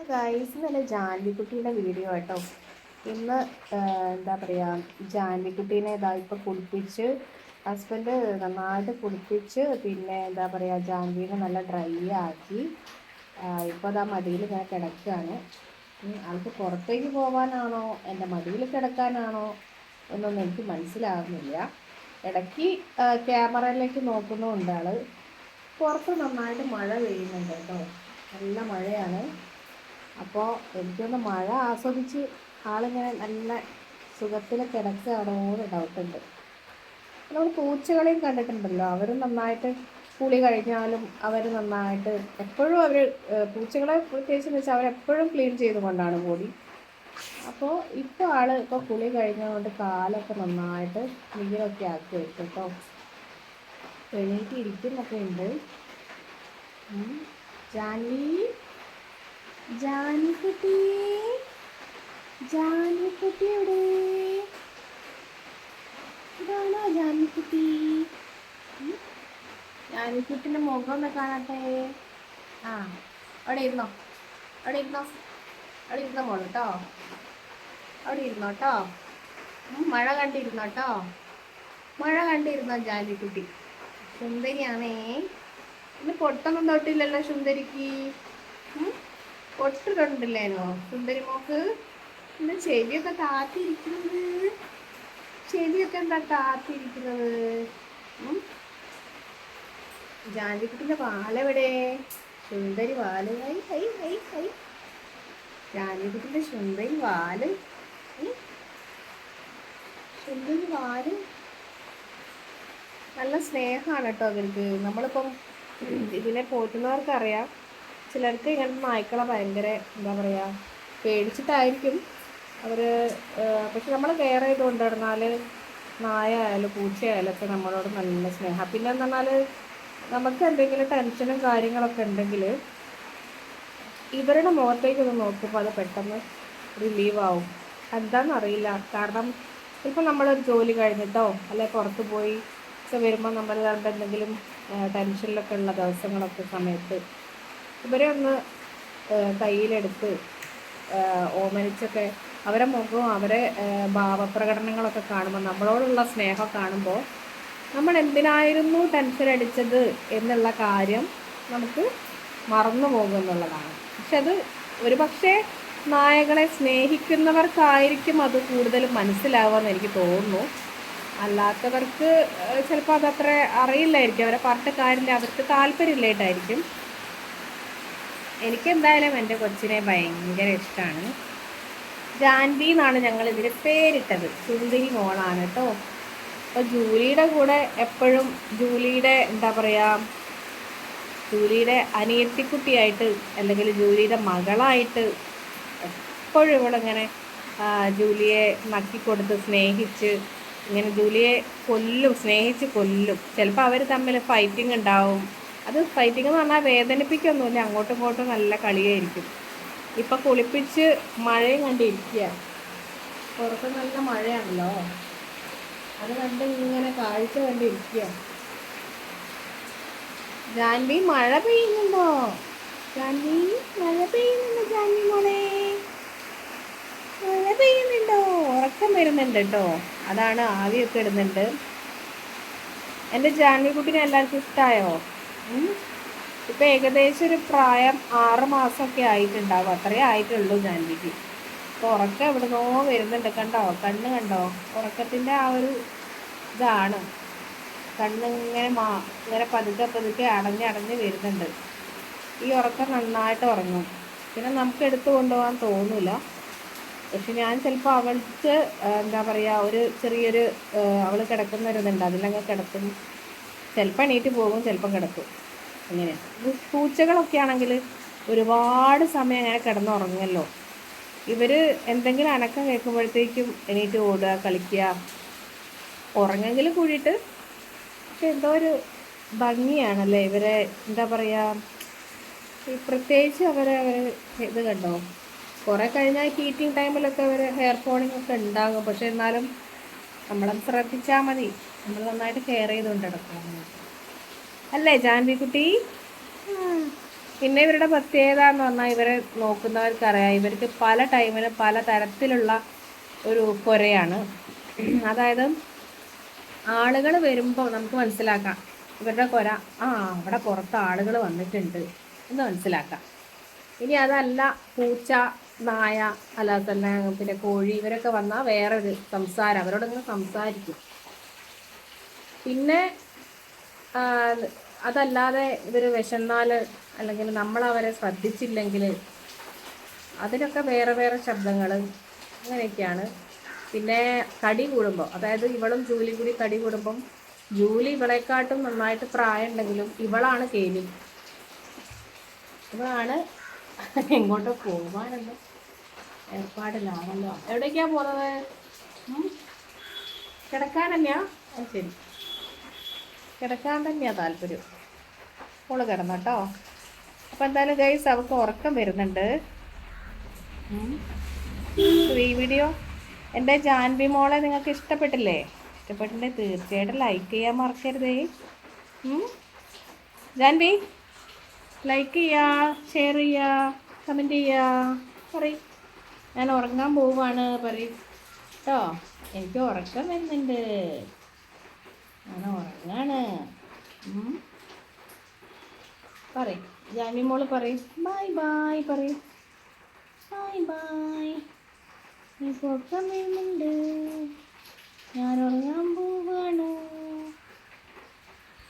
Guys നല്ല ജാൻവിക്കുട്ടിയുടെ video കേട്ടോ. ഇന്ന് എന്താ പറയുക, ജാൻവിക്കുട്ടീനെ ഇതാ ഇപ്പോൾ കുളിപ്പിച്ച് ഹസ്ബൻഡ് നന്നായിട്ട് കുളിപ്പിച്ച് പിന്നെ എന്താ പറയുക ജാൻവീനെ നല്ല ഡ്രൈ ആക്കി ഇപ്പോൾ അതാ മടിയിൽ ഇങ്ങനെ കിടക്കുകയാണ്. ആൾക്ക് പുറത്തേക്ക് പോകാനാണോ എൻ്റെ മടിയിൽ കിടക്കാനാണോ എന്നൊന്നും എനിക്ക് മനസ്സിലാകുന്നില്ല. ഇടയ്ക്ക് ക്യാമറയിലേക്ക് നോക്കുന്നുമുണ്ട് ആൾ. പുറത്ത് നന്നായിട്ട് മഴ പെയ്യുന്നുണ്ട് കേട്ടോ, നല്ല മഴയാണ്. അപ്പോൾ എനിക്കൊന്ന് മഴ ആസ്വദിച്ച് ആളിങ്ങനെ നല്ല സുഖത്തിൽ കിടക്കുകയാണോ എന്ന് ഡൗട്ടുണ്ട്. നമ്മൾ പൂച്ചകളെയും കണ്ടിട്ടുണ്ടല്ലോ, അവർ നന്നായിട്ട് കുളി കഴിഞ്ഞാലും അവർ നന്നായിട്ട് എപ്പോഴും അവർ പൂച്ചകളെ പ്രത്യേകിച്ച് വെച്ചാൽ അവരെപ്പോഴും ക്ലീൻ ചെയ്തുകൊണ്ടാണ് ബോഡി. അപ്പോൾ ഇപ്പോൾ ആൾ ഇപ്പോൾ കുളി കഴിഞ്ഞതുകൊണ്ട് കാലൊക്കെ നന്നായിട്ട് നീരൊക്കെ ആക്കി വെക്കും കേട്ടോ. എണീറ്റ് ഇരിക്കുന്നൊക്കെ ഉണ്ട്. ജാൻവി, ജാൻകുട്ടി, ജാൻകുട്ടി എവിടെ? ഇതാണോ ജാൻകുട്ടി? ജാൻകുട്ടിൻ്റെ മുഖം ഒന്ന് കാണട്ടെ. ആ, അവിടെ ഇരുന്നോ, അവിടെ ഇരുന്നോ, അവിടെ ഇരുന്നോ മോള് കേട്ടോ, അവിടെ ഇരുന്നോ കേട്ടോ. മഴ കണ്ടിരുന്നോ കേട്ടോ, മഴ കണ്ടിരുന്നോ ജാൻകുട്ടി? സുന്ദരിയാണേ. ഇന്ന് പൊട്ടൊന്നും തൊട്ടില്ലല്ലോ സുന്ദരിക്ക്. പൊട്ട് കണ്ടില്ലേനോ സുന്ദരി മോക്ക്? ഇന്ന് ചെവിയൊക്കെ താത്തിരിക്കുന്നത്, ചെവിയൊക്കെ എന്താ താത്തിരിക്കുന്നത്? ജാൻവിക്കുട്ടിൻ്റെ വാലെവിടെ? സുന്ദരി വാല്, ഹൈ ഹൈ ഹൈ ഹൈ. ജാൻവിക്കുട്ടിൻ്റെ സുന്ദരി വാല്, സുന്ദരി വാല്. നല്ല സ്നേഹമാണ് കേട്ടോ അവർക്ക്. നമ്മളിപ്പം ഇതിനെ പോറ്റുന്നവർക്കറിയാം. ചിലർക്ക് ഇങ്ങനത്തെ നായ്ക്കളെ ഭയങ്കര എന്താ പറയുക പേടിച്ചിട്ടായിരിക്കും അവർ. പക്ഷെ നമ്മൾ കെയർ ചെയ്ത് കൊണ്ടിരുന്നാൽ നായ ആയാലും പൂച്ചയായാലും ഒക്കെ നമ്മളോട് നല്ല സ്നേഹം. പിന്നെ എന്ന് പറഞ്ഞാൽ നമുക്ക് എന്തെങ്കിലും ടെൻഷനും കാര്യങ്ങളൊക്കെ ഉണ്ടെങ്കിൽ ഇവരുടെ മുഖത്തേക്കൊന്ന് നോക്കുമ്പോൾ അത് പെട്ടെന്ന് റിലീവാവും. എന്താണെന്നറിയില്ല. കാരണം ഇപ്പം നമ്മളൊരു ജോലി കഴിഞ്ഞിട്ടോ അല്ലെ പുറത്ത് പോയി വരുമ്പോൾ നമ്മൾ എന്തെങ്കിലും ടെൻഷനിലൊക്കെ ഉള്ള ദിവസങ്ങളൊക്കെ സമയത്ത് ഇവരെ ഒന്ന് കയ്യിലെടുത്ത് ഓമനിച്ചൊക്കെ അവരെ മുഖവും അവരെ ഭാവപ്രകടനങ്ങളൊക്കെ കാണുമ്പോൾ, നമ്മളോടുള്ള സ്നേഹം കാണുമ്പോൾ നമ്മൾ എന്തിനായിരുന്നു ടെൻഷൻ അടിച്ചത് എന്നുള്ള കാര്യം നമുക്ക് മറന്നു പോകുമെന്നുള്ളതാണ്. പക്ഷെ അത് ഒരുപക്ഷെ നായകളെ സ്നേഹിക്കുന്നവർക്കായിരിക്കും അത് കൂടുതൽ മനസ്സിലാവുമെന്ന് എനിക്ക് തോന്നുന്നു. അല്ലാത്തവർക്ക് ചിലപ്പോൾ അതത്ര അറിയില്ലായിരിക്കും. അവരെ പറഞ്ഞ കാര്യമില്ല, അവർക്ക് താല്പര്യമില്ലായിട്ടായിരിക്കും. എനിക്കെന്തായാലും എൻ്റെ കൊച്ചിനെ ഭയങ്കര ഇഷ്ടമാണ്. ജാൻവി എന്നാണ് ഞങ്ങൾ ഇതിന് പേരിട്ടത്. സുന്ദരി മോളാണ് കേട്ടോ. അപ്പോൾ ജൂലിയുടെ കൂടെ എപ്പോഴും ജൂലിയുടെ എന്താ പറയുക, ജൂലിയുടെ അനിയത്തിക്കുട്ടിയായിട്ട് അല്ലെങ്കിൽ ജൂലിയുടെ മകളായിട്ട് എപ്പോഴും ഇവളിങ്ങനെ ജൂലിയെ നക്കിക്കൊടുത്ത് സ്നേഹിച്ച് ഇങ്ങനെ ജൂലിയെ കൊല്ലും, സ്നേഹിച്ച് കൊല്ലും. ചിലപ്പോൾ അവർ തമ്മിൽ ഫൈറ്റിംഗ് ഉണ്ടാവും. അത് ഫൈറ്റിംഗ് എന്ന് പറഞ്ഞാൽ വേദനിപ്പിക്കൊന്നുമില്ല, അങ്ങോട്ടും ഇങ്ങോട്ടും നല്ല കളിയായിരിക്കും. ഇപ്പം കുളിപ്പിച്ച് മഴയും കണ്ടിരിക്കുക, പുറത്ത് നല്ല മഴയാണല്ലോ, അത് കണ്ട് ഇങ്ങനെ കാഴ്ച കണ്ടിരിക്കുക. ജാൻവി മഴ പെയ്യുന്നുണ്ടോ? ജാൻവി മഴ പെയ്യുന്നുണ്ടോ? ജാൻവി മോളെ മഴ പെയ്യുന്നുണ്ടോ? ഉറക്കം വരുന്നുണ്ട് കേട്ടോ, അതാണ് ആവിയൊക്കെ ഇടുന്നുണ്ട്. എൻ്റെ ജാൻവി കുട്ടീനെ എല്ലാവർക്കും ഇഷ്ടമായോ? ഇപ്പം ഏകദേശം ഒരു പ്രായം 6 മാസമൊക്കെ ആയിട്ടുണ്ടാവും, അത്രേ ആയിട്ടുള്ളൂ ജാൻവിക്ക്. അപ്പോൾ ഉറക്കം എവിടുന്നോ വരുന്നുണ്ട്. കണ്ടോ, കണ്ണ് കണ്ടോ? ഉറക്കത്തിൻ്റെ ആ ഒരു ഇതാണ്. കണ്ണിങ്ങനെ ഇങ്ങനെ പതുക്കെ പതുക്കെ അടഞ്ഞ് വരുന്നുണ്ട്. ഈ ഉറക്കം നന്നായിട്ട് ഉറങ്ങും. പിന്നെ നമുക്ക് എടുത്തു കൊണ്ടുപോകാൻ തോന്നില്ല. പക്ഷെ ഞാൻ ചിലപ്പോൾ അവൾക്ക് എന്താ പറയുക ഒരു ചെറിയൊരു അവൾ കിടക്കുന്നൊരിതുണ്ട്, അതിലങ്ങ് കിടക്കും. ചിലപ്പോൾ എണീറ്റ് പോകും, ചിലപ്പം കിടക്കും. അങ്ങനെയാണ്. പൂച്ചകളൊക്കെ ആണെങ്കിൽ ഒരുപാട് സമയം അങ്ങനെ കിടന്നുറങ്ങുമല്ലോ. ഇവർ എന്തെങ്കിലും അനക്കം കേൾക്കുമ്പോഴത്തേക്കും എണീറ്റ് ഓടുക, കളിക്കുക, ഉറങ്ങെങ്കിലും കൂടിയിട്ട്. പക്ഷെ എന്തോ ഒരു ഭംഗിയാണല്ലേ ഇവരെ എന്താ പറയുക, ഈ പ്രത്യേകിച്ച് അവർ ഇത് കണ്ടോ, കുറേ കഴിഞ്ഞാൽ ഹീറ്റിംഗ് ടൈമിലൊക്കെ അവർ ഹെയർ ഫോളിംഗ് ഒക്കെ ഉണ്ടാകും. പക്ഷെ എന്നാലും നമ്മളത് ശ്രദ്ധിച്ചാൽ മതി, നമ്മൾ നന്നായിട്ട് കെയർ ചെയ്തുകൊണ്ട് കിടക്കണം. അല്ലേ ജാൻവി കുട്ടി? പിന്നെ ഇവരുടെ പ്രത്യേകത എന്ന് പറഞ്ഞാൽ ഇവരെ നോക്കുന്നവർക്കറിയാം ഇവർക്ക് പല ടൈമിലും പല തരത്തിലുള്ള ഒരു കുരയാണ്. അതായത് ആളുകൾ വരുമ്പോൾ നമുക്ക് മനസ്സിലാക്കാം ഇവരുടെ കുര, അവിടെ പുറത്ത് ആളുകൾ വന്നിട്ടുണ്ട് എന്ന് മനസ്സിലാക്കാം. ഇനി അതല്ല പൂച്ച, നായ, അല്ലാതെ തന്നെ പിന്നെ കോഴി, ഇവരൊക്കെ വന്നാൽ വേറൊരു സംസാരം, അവരോടൊന്ന് സംസാരിക്കും. പിന്നെ അതല്ലാതെ ഇവർ വിശന്നാൽ അല്ലെങ്കിൽ നമ്മളവരെ ശ്രദ്ധിച്ചില്ലെങ്കിൽ അതിനൊക്കെ വേറെ വേറെ ശബ്ദങ്ങൾ, അങ്ങനെയൊക്കെയാണ്. പിന്നെ കടി കൂടുമ്പോൾ, അതായത് ഇവളും ജൂലി കൂടി കടി കൂടുമ്പം ജൂലി ഇവളെക്കാട്ടും നന്നായിട്ട് പ്രായം ഉണ്ടെങ്കിലും ഇവളാണ് കേലി. ഇവളാണ് എങ്ങോട്ടോ പോകാനൊന്നും ഏർപ്പാടിലാണല്ലോ. എവിടേക്കാ പോകുന്നത്? കിടക്കാൻ തന്നെയാ? ശരി, കിടക്കാൻ തന്നെയാ താല്പര്യം. മോള് കിടന്നട്ടോ. അപ്പം എന്തായാലും ഗൈസ് അവൾക്ക് ഉറക്കം വരുന്നുണ്ട്. ഈ വീഡിയോ എൻ്റെ ജാൻവി മോളെ നിങ്ങൾക്ക് ഇഷ്ടപ്പെട്ടില്ലേ? ഇഷ്ടപ്പെട്ടിട്ടുണ്ടെങ്കിൽ തീർച്ചയായിട്ടും ലൈക്ക് ചെയ്യാൻ മറക്കരുതേ. ജാൻവി ലൈക്ക് ചെയ്യുക, ഷെയർ ചെയ്യുക, കമൻറ്റ് ചെയ്യുക. പറയും ഞാൻ ഉറങ്ങാൻ പോവാണ് പറയും കേട്ടോ. എനിക്ക് ഉറക്കം വരുന്നുണ്ട്, ഞാൻ ഉറങ്ങാണ് പറയും. ജാൻവി മോള് പറയും ബൈ ബൈ, പറയും ബൈ ബൈ, എനിക്ക് ഉറക്കം വരുന്നുണ്ട്, ഞാൻ ഉറങ്ങാൻ പോവാണ്.